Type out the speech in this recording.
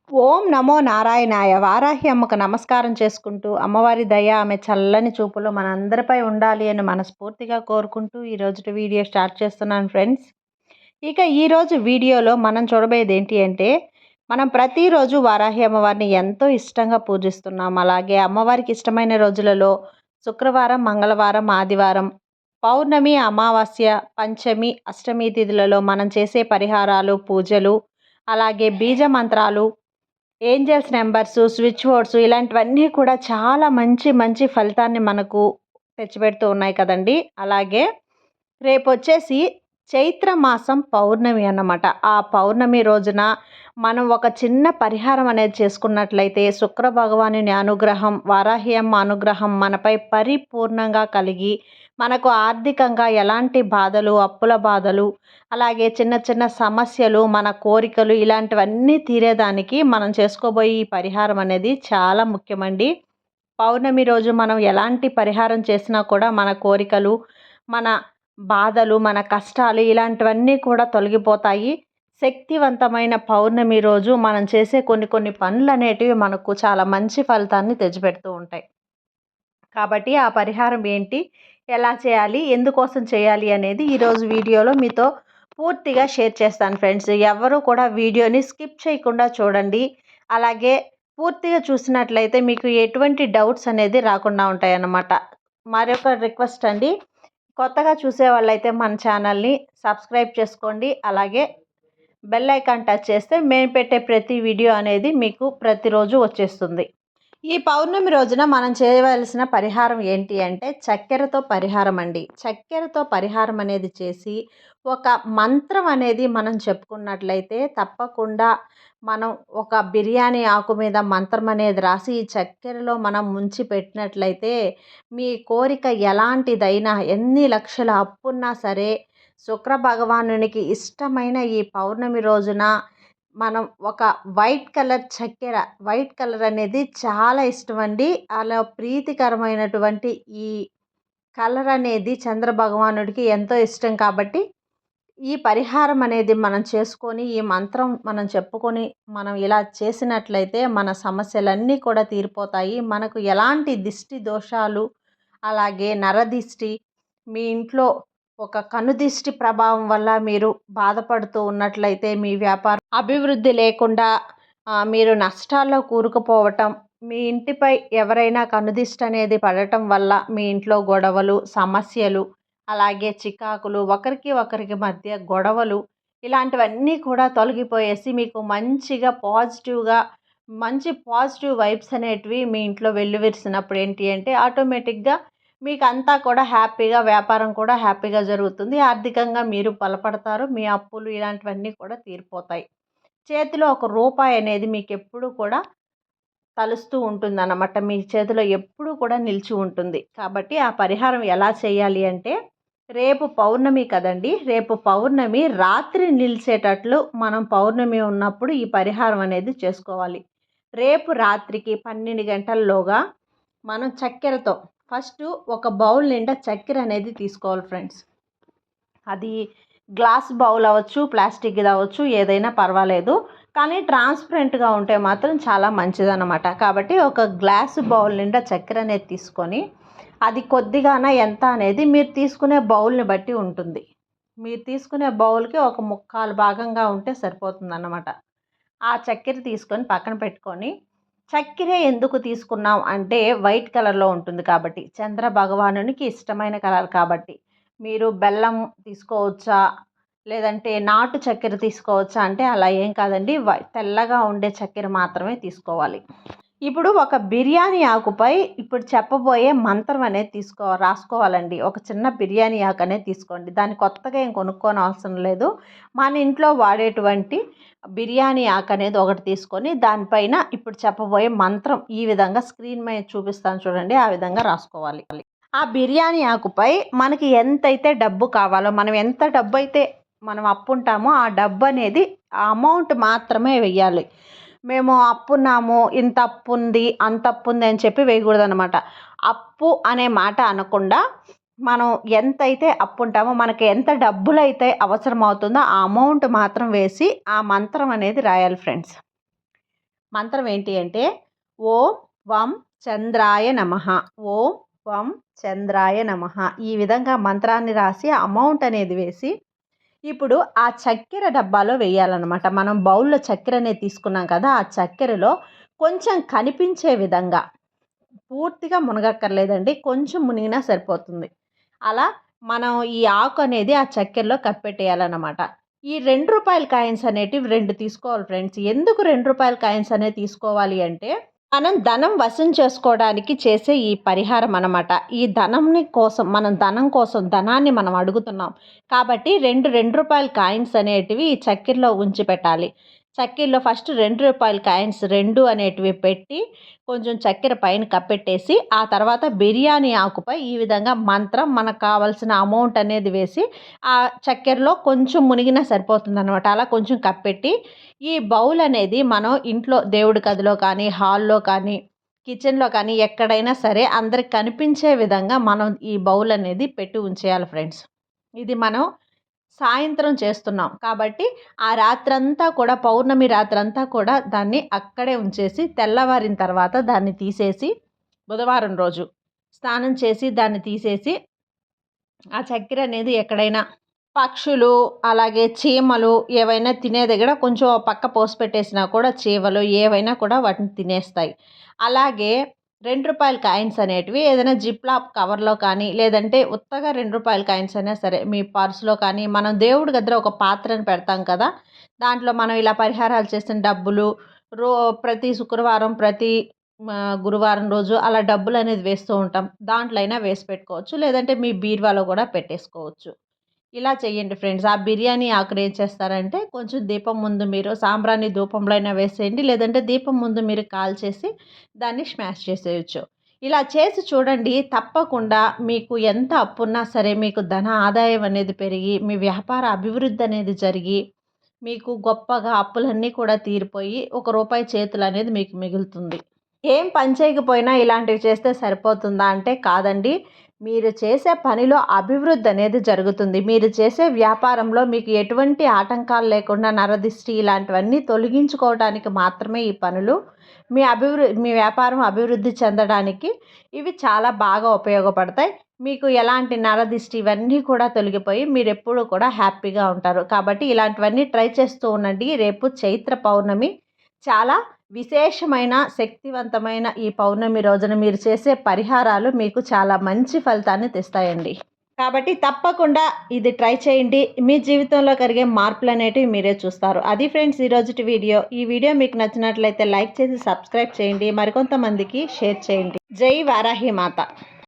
ఓం నమో నారాయణాయ. వారాహి అమ్మకు నమస్కారం చేసుకుంటూ, అమ్మవారి దయ ఆమె చల్లని చూపులు మనందరిపై ఉండాలి అని మనస్ఫూర్తిగా కోరుకుంటూ ఈ రోజుటి వీడియో స్టార్ట్ చేస్తున్నాను ఫ్రెండ్స్. ఇక ఈరోజు వీడియోలో మనం చూడబోయేది ఏంటి అంటే, మనం ప్రతిరోజు వారాహి అమ్మవారిని ఎంతో ఇష్టంగా పూజిస్తున్నాం. అలాగే అమ్మవారికి ఇష్టమైన రోజులలో శుక్రవారం, మంగళవారం, ఆదివారం, పౌర్ణమి, అమావాస్య, పంచమి, అష్టమి తిథులలో మనం చేసే పరిహారాలు, పూజలు, అలాగే బీజ మంత్రాలు, ఏంజెల్స్ నెంబర్సు, స్విచ్ బోర్డ్స్ ఇలాంటివన్నీ కూడా చాలా మంచి మంచి ఫలితాన్ని మనకు తెచ్చిపెడుతూ ఉన్నాయి కదండీ. అలాగే రేపొచ్చేసి చైత్ర మాసం పౌర్ణమి అన్నమాట. ఆ పౌర్ణమి రోజున మనం ఒక చిన్న పరిహారం అనేది చేసుకున్నట్లయితే శుక్ర భగవానుని అనుగ్రహం, వారాహి అమ్మ అనుగ్రహం మనపై పరిపూర్ణంగా కలిగి మనకు ఆర్థికంగా ఎలాంటి బాధలు, అప్పుల బాధలు, అలాగే చిన్న చిన్న సమస్యలు, మన కోరికలు ఇలాంటివన్నీ తీరేదానికి మనం చేసుకోబోయే ఈ పరిహారం అనేది చాలా ముఖ్యమండి. పౌర్ణమి రోజు మనం ఎలాంటి పరిహారం చేసినా కూడా మన కోరికలు, మన బాధలు, మన కష్టాలు ఇలాంటివన్నీ కూడా తొలగిపోతాయి. శక్తివంతమైన పౌర్ణమి రోజు మనం చేసే కొన్ని కొన్ని పనులనేటివి మనకు చాలా మంచి ఫలితాన్ని తెచ్చిపెడుతూ ఉంటాయి. కాబట్టి ఆ పరిహారం ఏంటి? ఎలా చేయాలి? ఎందుకోసం చేయాలి? అనేది ఈరోజు వీడియోలో మీతో పూర్తిగా షేర్ చేస్తాను ఫ్రెండ్స్. ఎవ్వరూ కూడా వీడియోని స్కిప్ చేయకుండా చూడండి. అలాగే పూర్తిగా చూసినట్లయితే మీకు ఎటువంటి డౌట్స్ అనేది రాకుండా ఉంటాయన్నమాట. మరొక రిక్వెస్ట్ అండి. కొత్తగా చూసేవాళ్ళైతే మన ఛానల్ని సబ్స్క్రైబ్ చేసుకోండి. అలాగే బెల్ ఐకాన్ టచ్ చేస్తే మేము పెట్టే ప్రతి వీడియో అనేది మీకు ప్రతిరోజు వచ్చేస్తుంది. ఈ పౌర్ణమి రోజున మనం చేయవలసిన పరిహారం ఏంటి అంటే చక్కెరతో పరిహారం అండి. చక్కెరతో పరిహారం అనేది చేసి ఒక మంత్రం అనేది మనం చెప్పుకున్నట్లయితే తప్పకుండా మనం ఒక బిర్యానీ ఆకు మీద మంత్రం అనేది రాసి ఈ చక్కెరలో మనం ముంచి పెట్టినట్లయితే మీ కోరిక ఎలాంటిదైనా ఎన్ని లక్షల అప్పున్నా సరే శుక్ర భగవానునికి ఇష్టమైన ఈ పౌర్ణమి రోజున మనం ఒక వైట్ కలర్ చక్కెర, వైట్ కలర్ అనేది చాలా ఇష్టం అండి. అలా ప్రీతికరమైనటువంటి ఈ కలర్ అనేది చంద్ర భగవానుడికి ఎంతో ఇష్టం కాబట్టి ఈ పరిహారం అనేది మనం చేసుకొని ఈ మంత్రం మనం చెప్పుకొని మనం ఇలా చేసినట్లయితే మన సమస్యలన్నీ కూడా తీరిపోతాయి. మనకు ఎలాంటి దిష్టి దోషాలు, అలాగే నరదిష్టి, మీ ఇంట్లో ఒక కనుదిష్టి ప్రభావం వల్ల మీరు బాధపడుతూ ఉన్నట్లయితే మీ వ్యాపారం అభివృద్ధి లేకుండా మీరు నష్టాల్లో కూరుకుపోవటం, మీ ఇంటిపై ఎవరైనా కనుదిష్టి అనేది పడటం వల్ల మీ ఇంట్లో గొడవలు, సమస్యలు, అలాగే చికాకులు, ఒకరికి ఒకరికి మధ్య గొడవలు ఇలాంటివన్నీ కూడా తొలగిపోయేసి మీకు మంచిగా పాజిటివ్గా మంచి పాజిటివ్ వైబ్స్ అనేటివి మీ ఇంట్లో వెల్లువిరిసినప్పుడు ఏంటి అంటే ఆటోమేటిక్గా మీకు అంతా కూడా హ్యాపీగా వ్యాపారం కూడా హ్యాపీగా జరుగుతుంది. ఆర్థికంగా మీరు బలపడతారు. మీ అప్పులు ఇలాంటివన్నీ కూడా తీరిపోతాయి. చేతిలో ఒక రూపాయి అనేది మీకు ఎప్పుడు కూడా తలుస్తూ ఉంటుందన్నమాట. మీ చేతిలో ఎప్పుడూ కూడా నిలిచి ఉంటుంది. కాబట్టి ఆ పరిహారం ఎలా చేయాలి అంటే రేపు పౌర్ణమి కదండి. రేపు పౌర్ణమి రాత్రి నిలిచేటట్లు మనం పౌర్ణమి ఉన్నప్పుడు ఈ పరిహారం అనేది చేసుకోవాలి. రేపు రాత్రికి 12 గంటల్లోగా మనం చక్కెరతో ఫస్ట్ ఒక బౌల్ నిండా చక్కెర అనేది తీసుకోవాలి ఫ్రెండ్స్. అది గ్లాస్ బౌల్ అవ్వచ్చు, ప్లాస్టిక్ది అవ్వచ్చు, ఏదైనా పర్వాలేదు. కానీ ట్రాన్స్పరెంట్గా ఉంటే మాత్రం చాలా మంచిదన్నమాట. కాబట్టి ఒక గ్లాసు బౌల్ నిండా చక్కెర అనేది తీసుకొని అది కొద్దిగాన ఎంత అనేది మీరు తీసుకునే బౌల్ని బట్టి ఉంటుంది. మీరు తీసుకునే బౌల్కి ఒక ముక్కాలు భాగంగా ఉంటే సరిపోతుందన్నమాట. ఆ చక్కెర తీసుకొని పక్కన పెట్టుకొని చక్కెర ఎందుకు తీసుకున్నాం అంటే వైట్ కలర్లో ఉంటుంది కాబట్టి, చంద్ర భగవానునికి ఇష్టమైన కలర్ కాబట్టి. మీరు బెల్లం తీసుకోవచ్చా, లేదంటే నాటు చక్కెర తీసుకోవచ్చా అంటే అలా ఏం కాదండి. తెల్లగా ఉండే చక్కెర మాత్రమే తీసుకోవాలి. ఇప్పుడు ఒక బిర్యానీ ఆకుపై ఇప్పుడు చెప్పబోయే మంత్రం అనేది రాసుకోవాలండి. ఒక చిన్న బిర్యానీ ఆకు అనేది తీసుకోండి. దాన్ని కొత్తగా ఏం కొనుక్కోనవసరం లేదు. మన ఇంట్లో వాడేటువంటి బిర్యానీ ఆకు అనేది ఒకటి తీసుకొని దానిపైన ఇప్పుడు చెప్పబోయే మంత్రం ఈ విధంగా స్క్రీన్ మీద చూపిస్తాను చూడండి. ఆ విధంగా రాసుకోవాలి. ఆ బిర్యానీ ఆకుపై మనకి ఎంతైతే డబ్బు కావాలో, మనం ఎంత డబ్బు అయితే మనం అప్పు ఉంటామో ఆ డబ్బు అనేది ఆ అమౌంట్ మాత్రమే వెయ్యాలి. మేము అప్పున్నాము, ఇంత అప్పు ఉంది, అంత అప్పు ఉంది అని చెప్పి వేయకూడదు అనమాట. అప్పు అనే మాట అనకుండా మనం ఎంతైతే అప్పు ఉంటామో, మనకి ఎంత డబ్బులు అయితే అవసరం అవుతుందో ఆ అమౌంట్ మాత్రం వేసి ఆ మంత్రం అనేది రాయాలి ఫ్రెండ్స్. మంత్రం ఏంటి అంటే ఓం వం చంద్రాయ నమః, ఓం వం చంద్రాయ నమః. ఈ విధంగా మంత్రాన్ని రాసి అమౌంట్ అనేది వేసి ఇప్పుడు ఆ చక్కెర డబ్బాలో వేయాలన్నమాట. మనం బౌల్లో చక్కెర అనేది తీసుకున్నాం కదా, ఆ చక్కెరలో కొంచెం కనిపించే విధంగా, పూర్తిగా మునగక్కర్లేదండి, కొంచెం మునిగినా సరిపోతుంది. అలా మనం ఈ ఆకు అనేది ఆ చక్కెరలో కప్పెట్టేయాలన్నమాట. ఈ రూ. 2 కాయిన్స్ అనేటివి 2 తీసుకోవాలి ఫ్రెండ్స్. ఎందుకు రూ. 2 కాయిన్స్ అనేది తీసుకోవాలి అంటే, మనం ధనం వశం చేసుకోవడానికి చేసే ఈ పరిహారం అన్నమాట. ఈ మనం ధనం కోసం ధనాన్ని మనం అడుగుతున్నాం కాబట్టి రూ. 2 కాయిన్స్ అనేటివి ఈ చక్కెరలో ఉంచి పెట్టాలి. చక్కెరలో ఫస్ట్ రూ. 2 కాయిన్స్ 2 అనేటివి పెట్టి కొంచెం చక్కెర పైన కప్పెట్టేసి, ఆ తర్వాత బిర్యానీ ఆకుపై ఈ విధంగా మంత్రం, మనకు కావాల్సిన అమౌంట్ అనేది వేసి ఆ చక్కెరలో కొంచెం మునిగినా సరిపోతుందన్నమాట. అలా కొంచెం కప్పెట్టి ఈ బౌల్ అనేది మనం ఇంట్లో దేవుడి గదిలో కానీ, హాల్లో కానీ, కిచెన్లో కానీ ఎక్కడైనా సరే అందరికి కనిపించే విధంగా మనం ఈ బౌల్ అనేది పెట్టి ఉంచేయాలి ఫ్రెండ్స్. ఇది మనం సాయంత్రం చేస్తున్నాం కాబట్టి ఆ రాత్రంతా కూడా, పౌర్ణమి రాత్రంతా కూడా దాన్ని అక్కడే ఉంచేసి తెల్లవారిన తర్వాత దాన్ని తీసేసి, బుధవారం రోజు స్నానం చేసి దాన్ని తీసేసి ఆ చక్కెర అనేది ఎక్కడైనా పక్షులు, అలాగే చీమలు ఏవైనా తినే దగ్గర కొంచెం పక్క పోసి పెట్టేసినా కూడా చీమలు ఏవైనా కూడా వాటిని తినేస్తాయి. అలాగే రూ. 2 కాయిన్స్ అనేటివి ఏదైనా జిప్లాప్ కవర్లో కానీ, లేదంటే ఉత్తగా రూ. 2 కాయిన్స్ అయినా సరే మీ పర్సులో కానీ, మనం దేవుడి దగ్గర ఒక పాత్రను పెడతాం కదా, దాంట్లో మనం ఇలా పరిహారాలు చేసిన డబ్బులు ప్రతి శుక్రవారం, ప్రతి గురువారం రోజు అలా డబ్బులు అనేది వేస్తూ ఉంటాం. దాంట్లో అయినా వేసి పెట్టుకోవచ్చు, లేదంటే మీ బీరువాలో కూడా పెట్టేసుకోవచ్చు. ఇలా చేయండి ఫ్రెండ్స్. ఆ బిర్యానీ ఆకుని ఏం చేస్తారంటే కొంచెం దీపం ముందు మీరు సాంబ్రాణి ధూపంలో అయినా వేసేయండి, లేదంటే దీపం ముందు మీరు కాల్చేసి దాన్ని స్మాష్ చేసేయచ్చు. ఇలా చేసి చూడండి, తప్పకుండా మీకు ఎంత అప్పున్నా సరే మీకు ధన ఆదాయం అనేది పెరిగి, మీ వ్యాపార అభివృద్ధి అనేది జరిగి, మీకు గొప్పగా అప్పులన్నీ కూడా తీరిపోయి రూ. 1 చేతులు అనేది మీకు మిగులుతుంది. ఏం పని చేయకపోయినా ఇలాంటివి చేస్తే సరిపోతుందా అంటే కాదండి. మీరు చేసే పనిలో అభివృద్ధి అనేది జరుగుతుంది. మీరు చేసే వ్యాపారంలో మీకు ఎటువంటి ఆటంకాలు లేకుండా నరదిష్టి ఇలాంటివన్నీ తొలగించుకోవడానికి మాత్రమే ఈ పనులు. మీ వ్యాపారం అభివృద్ధి చెందడానికి ఇవి చాలా బాగా ఉపయోగపడతాయి. మీకు ఎలాంటి నరదిష్టి ఇవన్నీ కూడా తొలగిపోయి మీరెప్పుడూ కూడా హ్యాపీగా ఉంటారు. కాబట్టి ఇలాంటివన్నీ ట్రై చేస్తూ ఉండండి. రేపు చైత్ర పౌర్ణమి, చాలా విశేషమైన, శక్తివంతమైన ఈ పౌర్ణమి రోజున మీరు చేసే పరిహారాలు మీకు చాలా మంచి ఫలితాన్ని తెస్తాయండి. కాబట్టి తప్పకుండా ఇది ట్రై చేయండి. మీ జీవితంలో కలిగే మార్పులు అనేటివి మీరే చూస్తారు. అది ఫ్రెండ్స్ ఈరోజుటి వీడియో. ఈ వీడియో మీకు నచ్చినట్లయితే లైక్ చేసి సబ్స్క్రైబ్ చేయండి. మరికొంతమందికి షేర్ చేయండి. జై వారాహి మాత.